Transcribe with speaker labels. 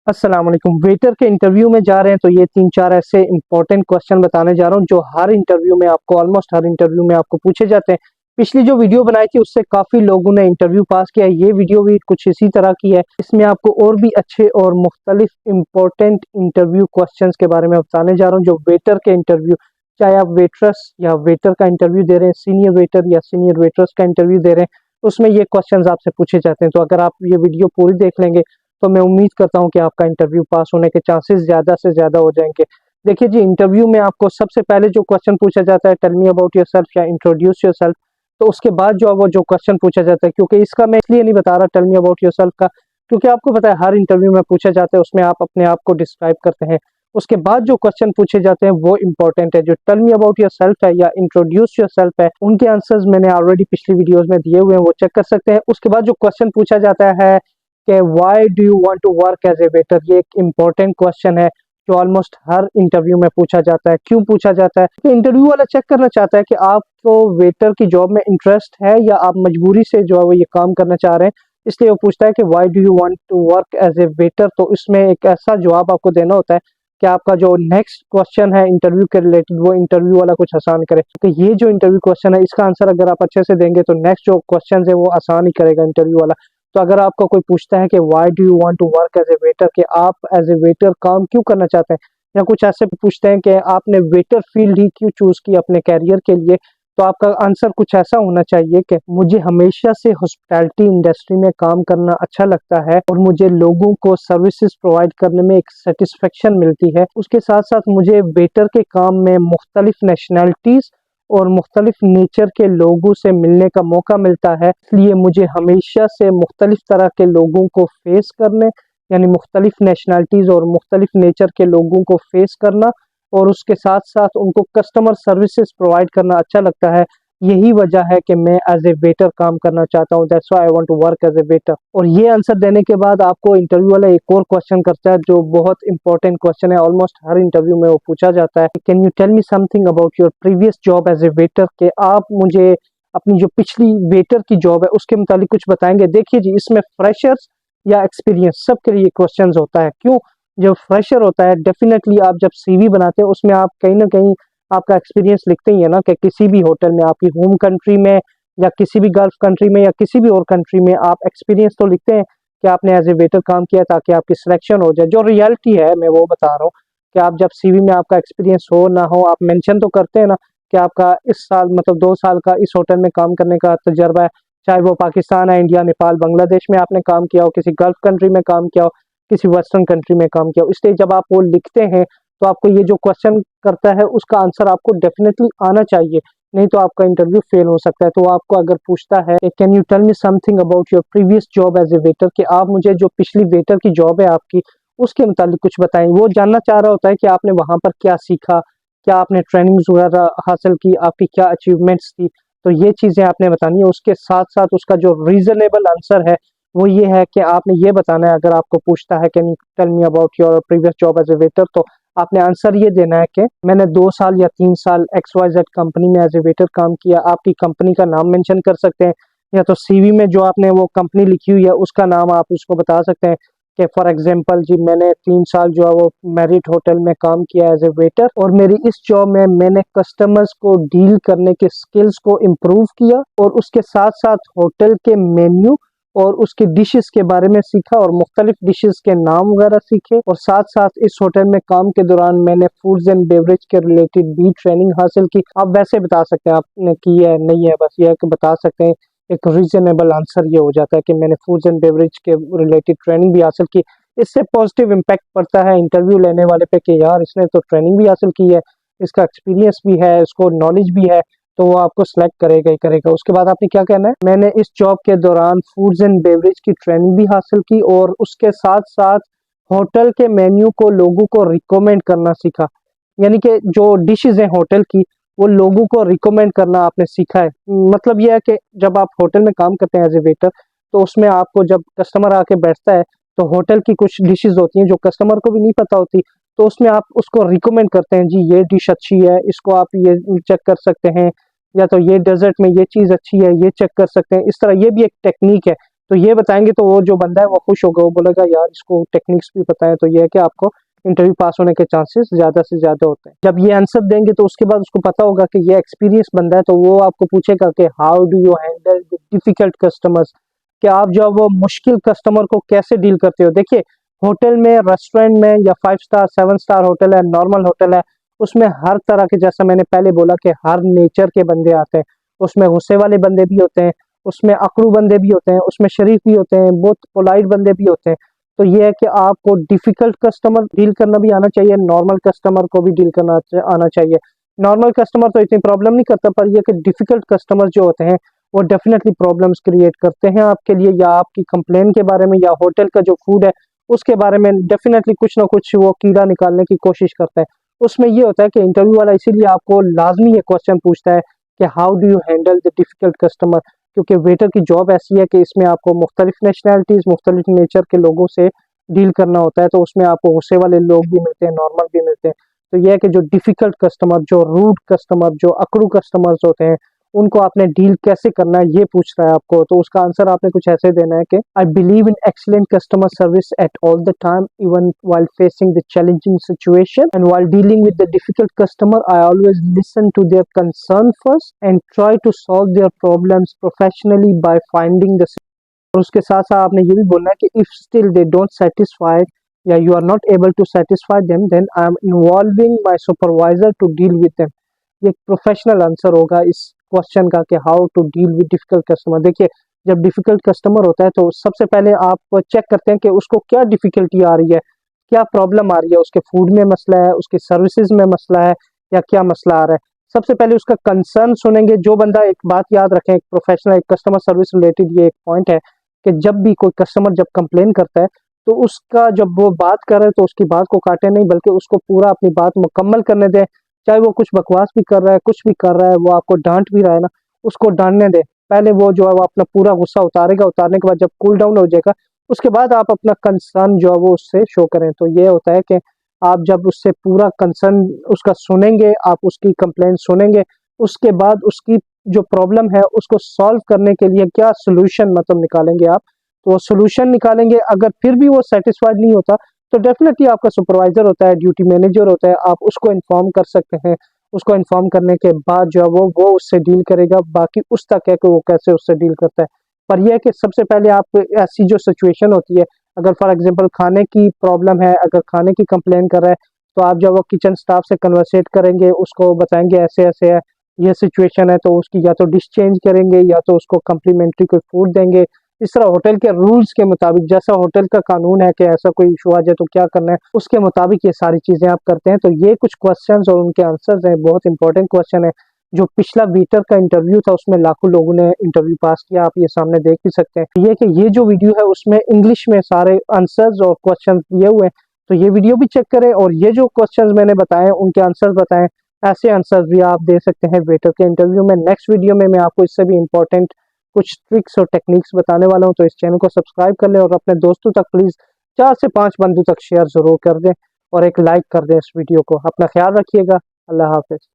Speaker 1: अस्सलाम वालेकुम। वेटर के इंटरव्यू में जा रहे हैं तो ये 3-4 ऐसे इंपॉर्टेंट क्वेश्चन बताने जा रहा हूँ जो हर इंटरव्यू में आपको ऑलमोस्ट हर इंटरव्यू में आपको पूछे जाते हैं। पिछली जो वीडियो बनाई थी उससे काफ़ी लोगों ने इंटरव्यू पास किया है। ये वीडियो भी कुछ इसी तरह की है। इसमें आपको और भी अच्छे और मुख्तलिफ इंपॉर्टेंट इंटरव्यू क्वेश्चंस के बारे में बताने जा रहा हूँ जो वेटर के इंटरव्यू, चाहे आप वेटरस या वेटर का इंटरव्यू दे रहे हैं, सीनियर वेटर या सीनियर वेटरस का इंटरव्यू दे रहे हैं, उसमें ये क्वेश्चंस आपसे पूछे जाते हैं। तो अगर आप ये वीडियो पूरी देख लेंगे तो मैं उम्मीद करता हूं कि आपका इंटरव्यू पास होने के चांसेस ज़्यादा से ज़्यादा हो जाएंगे। देखिए जी, इंटरव्यू में आपको सबसे पहले जो क्वेश्चन पूछा जाता है, टेल मी अबाउट योरसेल्फ या इंट्रोड्यूस योरसेल्फ। तो उसके बाद जो है वो जो क्वेश्चन पूछा जाता है, क्योंकि इसका मैं इसलिए नहीं बता रहा टेल मी अबाउट योरसेल्फ का, क्योंकि आपको पता है हर इंटरव्यू में पूछा जाता है, उसमें आप अपने आप को डिस्क्राइब करते हैं। उसके बाद जो क्वेश्चन पूछे जाते हैं वो इंपॉर्टेंट है। जो टेल मी अबाउट योरसेल्फ है या इंट्रोड्यूस योरसेल्फ है, उनके आंसर्स मैंने ऑलरेडी पिछली वीडियोस में दिए हुए हैं, वो चेक कर सकते हैं। उसके बाद जो क्वेश्चन पूछा जाता है कि why do you want to work as a waiter, ये एक इम्पोर्टेंट क्वेश्चन है जो ऑलमोस्ट हर इंटरव्यू में पूछा जाता है। क्यों पूछा जाता है? कि इंटरव्यू वाला चेक करना चाहता है कि आपको वेटर की जॉब में इंटरेस्ट है या आप मजबूरी से जो है वो ये काम करना चाह रहे हैं, इसलिए वो पूछता है कि why do you want to work as a waiter. तो इसमें एक ऐसा जवाब आपको देना होता है कि आपका जो नेक्स्ट क्वेश्चन है इंटरव्यू के रिलेटेड, वो इंटरव्यू वाला कुछ आसान करे। तो ये जो इंटरव्यू क्वेश्चन है, इसका आंसर अगर आप अच्छे से देंगे तो नेक्स्ट जो क्वेश्चन है वो आसान ही करेगा इंटरव्यू वाला। तो अगर आपको कोई पूछता है कि why do you want to work as a waiter, कि आप एज ए वेटर काम क्यों करना चाहते हैं, या कुछ ऐसे पूछते हैं कि आपने वेटर फील्ड ही क्यों चूज की अपने कैरियर के लिए, तो आपका आंसर कुछ ऐसा होना चाहिए कि मुझे हमेशा से हॉस्पिटैलिटी इंडस्ट्री में काम करना अच्छा लगता है और मुझे लोगों को सर्विसेज प्रोवाइड करने में एक सेटिस्फेक्शन मिलती है। उसके साथ साथ मुझे वेटर के काम में मुख्तलिफ नेशनैलिटीज और मुख्तलिफ नेचर के लोगों से मिलने का मौका मिलता है, इसलिए मुझे हमेशा से मुख्तलिफ तरह के लोगों को फेस करने, यानी मुख्तलिफ नेशनैलिटीज़ और मुख्तलिफ नेचर के लोगों को फेस करना और उसके साथ साथ उनको कस्टमर सर्विसेज प्रोवाइड करना अच्छा लगता है। यही वजह है कि मैं एज ए वेटर काम करना चाहता हूँ, that's why I want to work as a waiter. और ये आंसर देने के बाद आपको इंटरव्यू वाला एक और क्वेश्चन करता है जो बहुत इंपॉर्टेंट क्वेश्चन है, ऑलमोस्ट हर इंटरव्यू में वो पूछा जाता है, can you tell me something about your previous job as a waiter, के आप मुझे अपनी जो पिछली वेटर की जॉब है उसके मुतालिक कुछ बताएंगे। देखिए जी, इसमें फ्रेशर्स या एक्सपीरियंस सबके लिए क्वेश्चंस होता है। क्यों? जो फ्रेशर होता है, डेफिनेटली आप जब सीवी बनाते हैं उसमें आप कहीं ना कहीं आपका एक्सपीरियंस लिखते ही है ना, कि किसी भी होटल में आपकी होम कंट्री में या किसी भी गल्फ कंट्री में या किसी भी और कंट्री में आप एक्सपीरियंस तो लिखते हैं कि आपने एज ए वेटर काम किया, ताकि आपकी सिलेक्शन हो जाए। जो रियलिटी है मैं वो बता रहा हूँ कि आप जब सीवी में आपका एक्सपीरियंस हो ना हो, आप मेंशन तो करते हैं ना कि आपका इस साल मतलब 2 साल का इस होटल में काम करने का तजर्बा है, चाहे वो पाकिस्तान है, इंडिया, नेपाल, बांग्लादेश में आपने काम किया हो, किसी गल्फ कंट्री में काम किया हो, किसी वेस्टर्न कंट्री में काम किया हो। इसलिए जब आप वो लिखते हैं तो आपको ये जो क्वेश्चन करता है उसका आंसर आपको डेफिनेटली आना चाहिए, नहीं तो आपका इंटरव्यू फेल हो सकता है। तो वो आपको अगर पूछता है can you tell me something about your previous job as a waiter, कि आप मुझे जो पिछली वेटर की जॉब है आपकी उसके मुतालिक कुछ बताएं। वो जानना चाह रहा होता है कि आपने वहां पर क्या सीखा, क्या आपने ट्रेनिंग्स वगैरह हासिल की, आपकी क्या अचीवमेंट्स थी, तो ये चीज़ें आपने बतानी है। उसके साथ साथ उसका जो रीजनेबल आंसर है वो ये है कि आपने ये बताना है, अगर आपको पूछता है can you tell me about your previous job as a waiter, तो आपने आंसर ये देना है कि मैंने 2 साल या 3 साल XYZ कंपनी में एज ए वेटर काम किया। आपकी कंपनी का नाम मेंशन कर सकते हैं, या तो सीवी में जो आपने वो कंपनी लिखी हुई है उसका नाम आप उसको बता सकते हैं कि फॉर एग्जांपल जी, मैंने 3 साल जो है वो मैरिट होटल में काम किया एज ए वेटर, और मेरी इस जॉब में मैंने कस्टमर्स को डील करने के स्किल्स को इम्प्रूव किया और उसके साथ साथ होटल के मेन्यू और उसके डिशेस के बारे में सीखा और मुख्तलिफ डिशेस के नाम वगैरह सीखे। और साथ साथ इस होटल में काम के दौरान मैंने फूड्स एंड बेवरेज के रिलेटेड भी ट्रेनिंग हासिल की। आप वैसे बता सकते हैं आपने की है नहीं है, बस ये बता सकते हैं। एक रीजनेबल आंसर ये हो जाता है कि मैंने फूड्स एंड बेवरेज के रिलेटेड ट्रेनिंग भी हासिल की। इससे पॉजिटिव इम्पैक्ट पड़ता है इंटरव्यू लेने वाले पे कि यार इसने तो ट्रेनिंग भी हासिल की है, इसका एक्सपीरियंस भी है, इसको नॉलेज भी है, तो वो आपको सिलेक्ट करेगा ही करेगा। उसके बाद आपने क्या कहना है, मैंने इस जॉब के दौरान फूड्स एंड बेवरेज की ट्रेनिंग भी हासिल की और उसके साथ साथ होटल के मेन्यू को लोगों को रिकमेंड करना सीखा। यानी कि जो डिशेज हैं होटल की, वो लोगों को रिकमेंड करना आपने सीखा है। मतलब यह है कि जब आप होटल में काम करते हैं एज ए वेटर, तो उसमें आपको जब कस्टमर आके बैठता है तो होटल की कुछ डिशेज होती हैं जो कस्टमर को भी नहीं पता होती, तो उसमें आप उसको रिकमेंड करते हैं, जी ये डिश अच्छी है, इसको आप ये चेक कर सकते हैं, या तो ये डेजर्ट में ये चीज़ अच्छी है, ये चेक कर सकते हैं। इस तरह ये भी एक टेक्निक है तो ये बताएंगे तो वो जो बंदा है वो खुश होगा, वो बोलेगा यार इसको टेक्निक्स भी पता है। तो ये है कि आपको इंटरव्यू पास होने के चांसेस ज़्यादा से ज़्यादा होते हैं। जब ये आंसर देंगे तो उसके बाद उसको पता होगा कि ये एक्सपीरियंस बंदा है, तो वो आपको पूछेगा कि how do you handle the difficult customers, कि आप जो वो मुश्किल कस्टमर को कैसे डील करते हो। देखिए होटल में, रेस्टोरेंट में, या 5 स्टार 7 स्टार होटल है, नॉर्मल होटल है, उसमें हर तरह के, जैसा मैंने पहले बोला कि हर नेचर के बंदे आते हैं। उसमें गुस्से वाले बंदे भी होते हैं, उसमें अकड़ू बंदे भी होते हैं, उसमें शरीफ भी होते हैं, बहुत पोलाइट बंदे भी होते हैं। तो ये है कि आपको डिफिकल्ट कस्टमर डील करना भी आना चाहिए, नॉर्मल कस्टमर को भी डील करना आना चाहिए। नॉर्मल कस्टमर तो इतनी प्रॉब्लम नहीं करता, पर ये कि डिफिकल्ट कस्टमर जो होते हैं वो डेफिनेटली प्रॉब्लम्स क्रिएट करते हैं आपके लिए, या आपकी कंप्लेन के बारे में, या होटल का जो फूड है उसके बारे में डेफिनेटली कुछ ना कुछ वो कीड़ा निकालने की कोशिश करता है। उसमें ये होता है कि इंटरव्यू वाला इसीलिए आपको लाजमी ये क्वेश्चन पूछता है कि how do you handle the difficult customer, क्योंकि वेटर की जॉब ऐसी है कि इसमें आपको मुख्तलिफ नेशनैलिटीज़, मुख्तलिफ नेचर के लोगों से डील करना होता है। तो उसमें आपको गुस्से वाले लोग भी मिलते हैं, नॉर्मल भी मिलते हैं। तो यह है कि जो डिफिकल्ट कस्टमर, जो रूड कस्टमर, जो अकड़ू कस्टमर्स होते हैं, उनको आपने डील कैसे करना है ये पूछ रहा है आपको। तो उसका आंसर आपने कुछ ऐसे देना है कि I believe in excellent customer service at all the time, even while facing the challenging situation, and while dealing with the difficult customer, I always listen to their concern first and try to solve their problems professionally by finding the, और उसके साथ साथ आपने ये भी बोलना है कि if still they don't satisfy या you are not able to satisfy them, then I am involving my supervisor to deal with them. ये एक प्रोफेशनल आंसर होगा इस क्वेश्चन का कि how to deal with difficult customer. देखिए जब difficult customer होता है तो सबसे पहले आप चेक करते हैं कि उसको क्या डिफिकल्टी आ रही है, क्या प्रॉब्लम आ रही है, उसके फूड में मसला है, उसकी सर्विसेज में मसला है, या क्या मसला आ रहा है। सबसे पहले उसका कंसर्न सुनेंगे। जो बंदा, एक बात याद रखें, एक प्रोफेशनल, एक कस्टमर सर्विस रिलेटेड ये एक पॉइंट है कि जब भी कोई कस्टमर जब कंप्लेन करता है तो उसका, जब वो बात कर रहे हैं तो उसकी बात को काटे नहीं, बल्कि उसको पूरा अपनी बात मुकम्मल करने दें। चाहे वो कुछ बकवास भी कर रहा है, कुछ भी कर रहा है, वो आपको डांट भी रहा है ना, उसको डांटने दें। पहले वो जो है वो अपना पूरा गुस्सा उतारेगा, उतारने के बाद जब कूल डाउन हो जाएगा उसके बाद आप अपना कंसर्न जो है वो उससे शो करें। तो ये होता है कि आप जब उससे पूरा कंसर्न उसका सुनेंगे, आप उसकी कंप्लेन सुनेंगे, उसके बाद उसकी जो प्रॉब्लम है उसको सॉल्व करने के लिए क्या सोल्यूशन मतलब निकालेंगे आप, तो सोल्यूशन निकालेंगे। अगर फिर भी वो सेटिस्फाइड नहीं होता तो डेफिनेटली आपका सुपरवाइजर होता है, ड्यूटी मैनेजर होता है, आप उसको इन्फॉर्म कर सकते हैं। उसको इन्फॉर्म करने के बाद जो है वो उससे डील करेगा। बाकी उस तक है कि वो कैसे उससे डील करता है। पर यह है कि सबसे पहले आप ऐसी जो सिचुएशन होती है, अगर फॉर एग्जांपल खाने की प्रॉब्लम है, अगर खाने की कंप्लेन कर रहा है, तो आप जब वो किचन स्टाफ से कन्वर्सेट करेंगे, उसको बताएंगे ऐसे ऐसे है, ये सिचुएशन है, तो उसकी या तो डिश चेंज करेंगे या तो उसको कम्प्लीमेंट्री कोई फूड देंगे। इस तरह होटल के रूल्स के मुताबिक, जैसा होटल का कानून है कि ऐसा कोई इशू आ जाए तो क्या करना है, उसके मुताबिक ये सारी चीज़ें आप करते हैं। तो ये कुछ क्वेश्चंस और उनके आंसर्स हैं, बहुत इंपॉर्टेंट क्वेश्चन है। जो पिछला वीटर का इंटरव्यू था उसमें लाखों लोगों ने इंटरव्यू पास किया, आप ये सामने देख भी सकते हैं। ये कि ये जो वीडियो है उसमें इंग्लिश में सारे आंसर्स और क्वेश्चन दिए हुए हैं, तो ये वीडियो भी चेक करें। और ये जो क्वेश्चंस मैंने बताए उनके आंसर्स बताएं, ऐसे आंसर्स भी आप दे सकते हैं वेटर के इंटरव्यू में। नेक्स्ट वीडियो में मैं आपको इससे भी इंपॉर्टेंट कुछ ट्रिक्स और टेक्निक्स बताने वाला हूं। तो इस चैनल को सब्सक्राइब कर लें और अपने दोस्तों तक प्लीज़ 4 से 5 बंदों तक शेयर ज़रूर कर दें और एक लाइक कर दें इस वीडियो को। अपना ख्याल रखिएगा। अल्लाह हाफिज़।